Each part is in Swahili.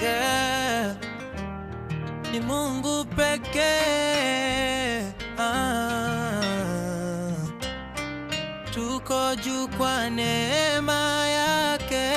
yeah. Ni Mungu pekee, tuko juu kwa neema yake.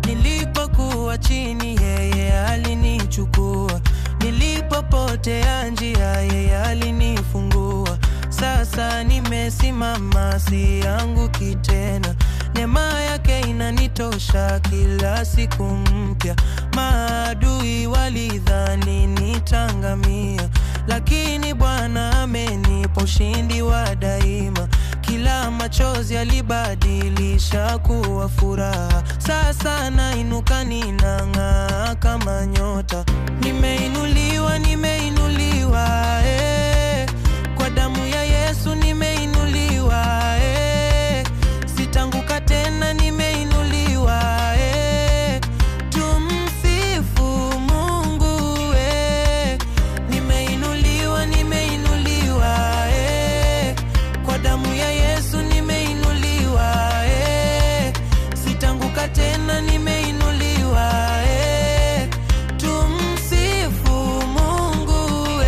Nilipokuwa chini yeye alinichukua, nilipopotea njia yeye alinifungua. Sasa nimesimama sianguki tena, neema yake inanitosha kila siku mpya. Maadui walidhani nitangamia, lakini Bwana amenipa ushindi wa daima. Kila machozi alibadilisha kuwa furaha. Sasa nainuka ninang'aa kama nyota. Nimeinuliwa, nimeinuliwa, kwa damu ya Yesu nimeinuliwa, sitanguka tena, nimeinuliwa, tumsifu Mungu, nimeinuliwa, nimeinuliwa, kwa damu ya Yesu nimeinuliwa, sitanguka tena, nimeinuliwa, tumsifu Mungu.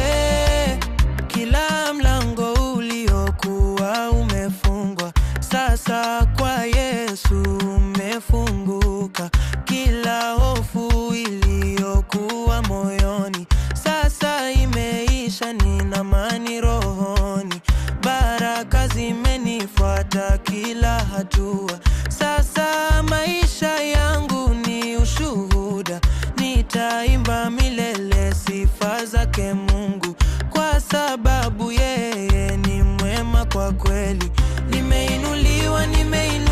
Kila mlango uliokuwa umefungwa sasa kwa Yesu umefunguka. Kila hofu iliyokuwa moyoni sasa imeisha, nina amani rohoni. Baraka zimenifuata kila hatua. Sasa maisha yangu ni ushuhuda, nitaimba milele sifa zake Mungu, kwa sababu yeye ni mwema kwa kweli. Nimeinuliwa, nimeinuliwa,